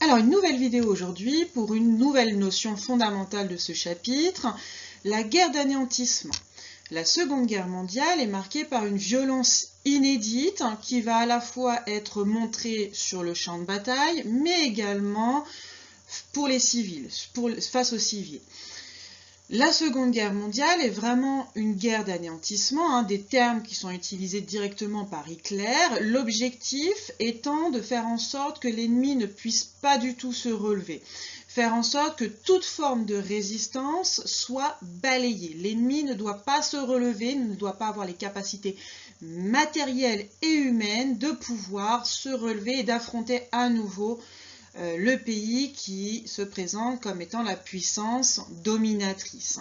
Alors, une nouvelle vidéo aujourd'hui pour une nouvelle notion fondamentale de ce chapitre, la guerre d'anéantissement. La Seconde Guerre mondiale est marquée par une violence inédite qui va à la fois être montrée sur le champ de bataille, mais également pour les civils, face aux civils. La Seconde Guerre mondiale est vraiment une guerre d'anéantissement, des termes qui sont utilisés directement par Hitler, l'objectif étant de faire en sorte que l'ennemi ne puisse pas du tout se relever, faire en sorte que toute forme de résistance soit balayée. L'ennemi ne doit pas se relever, ne doit pas avoir les capacités matérielles et humaines de pouvoir se relever et d'affronter à nouveau le pays qui se présente comme étant la puissance dominatrice.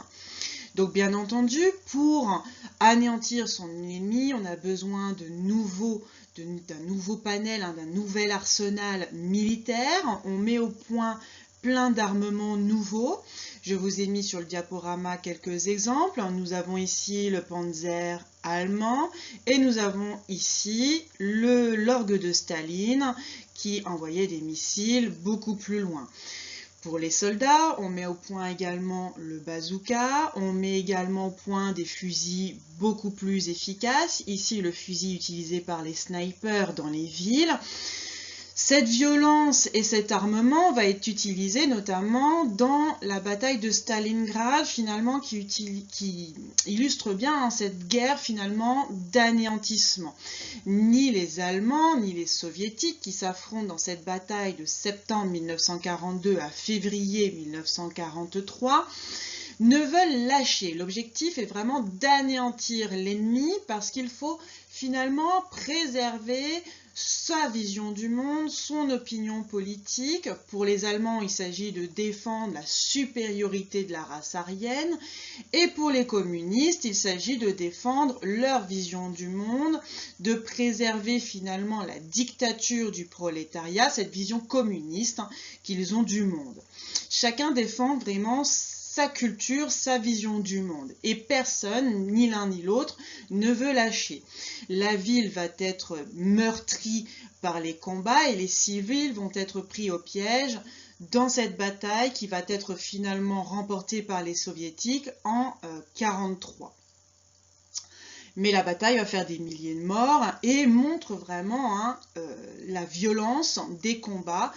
Donc bien entendu, pour anéantir son ennemi, on a besoin d'un nouveau panel, d'un nouvel arsenal militaire. On met au point plein d'armements nouveaux. Je vous ai mis sur le diaporama quelques exemples. Nous avons ici le Panzer allemand et nous avons ici l'orgue de Staline qui envoyait des missiles beaucoup plus loin. Pour les soldats, on met au point également le bazooka, on met également au point des fusils beaucoup plus efficaces. Ici, le fusil utilisé par les snipers dans les villes. Cette violence et cet armement va être utilisé notamment dans la bataille de Stalingrad, finalement, qui illustre bien cette guerre finalement d'anéantissement. Ni les Allemands, ni les Soviétiques qui s'affrontent dans cette bataille de septembre 1942 à février 1943 ne veulent lâcher. L'objectif est vraiment d'anéantir l'ennemi parce qu'il faut finalement préserver sa vision du monde, son opinion politique. Pour les Allemands, il s'agit de défendre la supériorité de la race aryenne. Et pour les communistes, il s'agit de défendre leur vision du monde, de préserver finalement la dictature du prolétariat, cette vision communiste qu'ils ont du monde. Chacun défend vraiment sa culture, sa vision du monde. Et personne, ni l'un ni l'autre, ne veut lâcher. La ville va être meurtrie par les combats et les civils vont être pris au piège dans cette bataille qui va être finalement remportée par les soviétiques en 1943. Mais la bataille va faire des milliers de morts et montre vraiment la violence des combats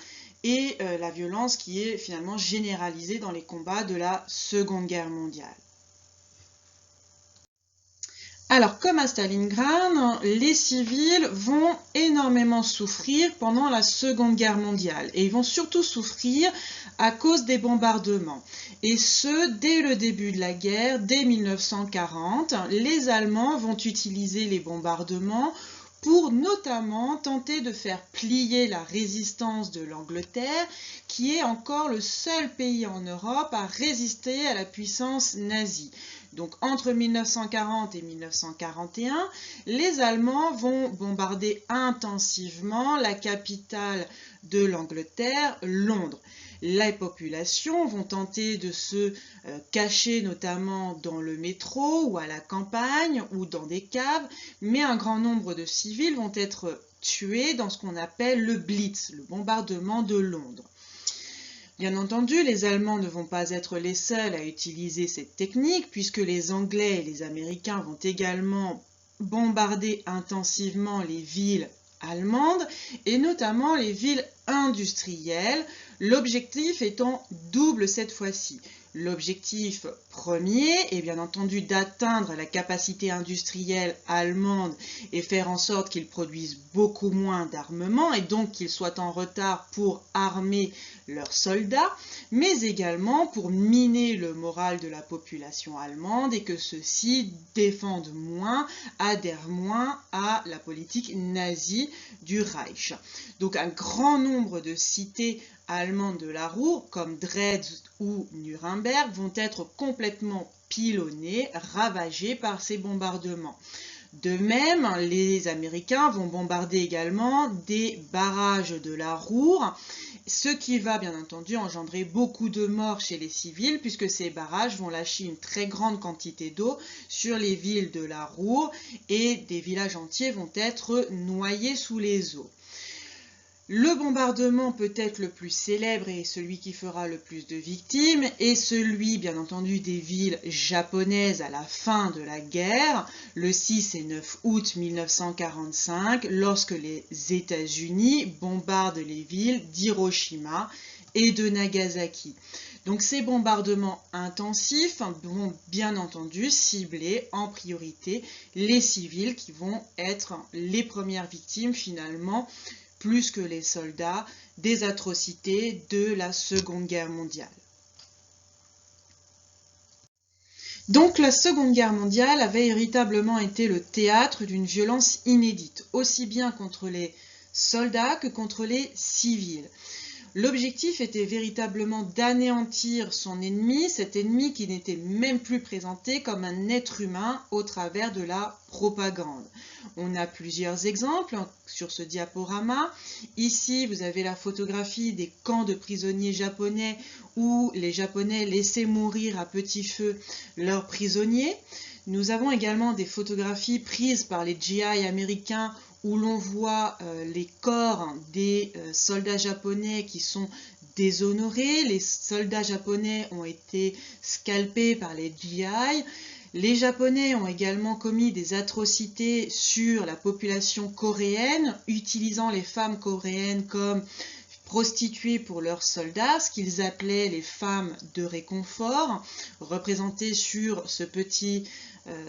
et la violence qui est finalement généralisée dans les combats de la Seconde Guerre mondiale. Alors, comme à Stalingrad, les civils vont énormément souffrir pendant la Seconde Guerre mondiale. Et ils vont surtout souffrir à cause des bombardements. Et ce, dès le début de la guerre, dès 1940, les Allemands vont utiliser les bombardements pour notamment tenter de faire plier la résistance de l'Angleterre, qui est encore le seul pays en Europe à résister à la puissance nazie. Donc entre 1940 et 1941, les Allemands vont bombarder intensivement la capitale de l'Angleterre, Londres. Les populations vont tenter de se cacher notamment dans le métro ou à la campagne ou dans des caves, mais un grand nombre de civils vont être tués dans ce qu'on appelle le Blitz, le bombardement de Londres. Bien entendu, les Allemands ne vont pas être les seuls à utiliser cette technique, puisque les Anglais et les Américains vont également bombarder intensivement les villes allemandes, et notamment les villes industrielles, l'objectif étant double cette fois-ci. L'objectif premier est bien entendu d'atteindre la capacité industrielle allemande et faire en sorte qu'ils produisent beaucoup moins d'armement et donc qu'ils soient en retard pour armer leurs soldats, mais également pour miner le moral de la population allemande et que ceux-ci défendent moins, adhèrent moins à la politique nazie du Reich. Donc un grand nombre de cités allemandes de la Ruhr, comme Dresde ou Nuremberg, vont être complètement pilonnées, ravagées par ces bombardements. De même, les Américains vont bombarder également des barrages de la Ruhr, ce qui va bien entendu engendrer beaucoup de morts chez les civils, puisque ces barrages vont lâcher une très grande quantité d'eau sur les villes de la Ruhr et des villages entiers vont être noyés sous les eaux. Le bombardement peut-être le plus célèbre et celui qui fera le plus de victimes est celui, bien entendu, des villes japonaises à la fin de la guerre, le 6 et 9 août 1945, lorsque les États-Unis bombardent les villes d'Hiroshima et de Nagasaki. Donc ces bombardements intensifs vont bien entendu cibler en priorité les civils qui vont être les premières victimes finalement, plus que les soldats, des atrocités de la Seconde Guerre mondiale. Donc la Seconde Guerre mondiale avait véritablement été le théâtre d'une violence inédite, aussi bien contre les soldats que contre les civils. L'objectif était véritablement d'anéantir son ennemi, cet ennemi qui n'était même plus présenté comme un être humain au travers de la propagande. On a plusieurs exemples sur ce diaporama. Ici, vous avez la photographie des camps de prisonniers japonais où les Japonais laissaient mourir à petit feu leurs prisonniers. Nous avons également des photographies prises par les GI américains où l'on voit les corps des soldats japonais qui sont déshonorés. Les soldats japonais ont été scalpés par les GI. Les Japonais ont également commis des atrocités sur la population coréenne, utilisant les femmes coréennes comme prostituées pour leurs soldats, ce qu'ils appelaient les femmes de réconfort, représentées sur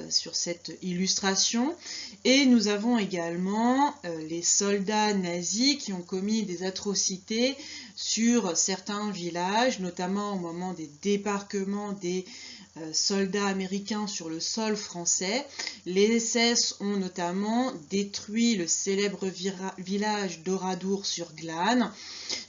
sur cette illustration. Et nous avons également les soldats nazis qui ont commis des atrocités sur certains villages, notamment au moment des débarquements des soldats américains sur le sol français. Les SS ont notamment détruit le célèbre village d'Oradour sur Glane,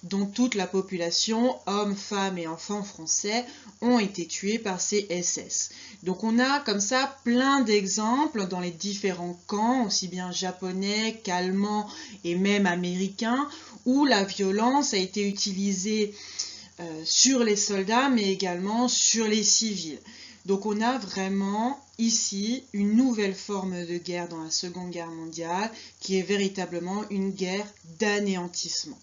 dont toute la population, hommes, femmes et enfants français, ont été tués par ces SS. Donc on a comme ça plein d'exemples dans les différents camps, aussi bien japonais qu'allemands et même américains, où la violence a été utilisée sur les soldats, mais également sur les civils. Donc on a vraiment ici une nouvelle forme de guerre dans la Seconde Guerre mondiale, qui est véritablement une guerre d'anéantissement.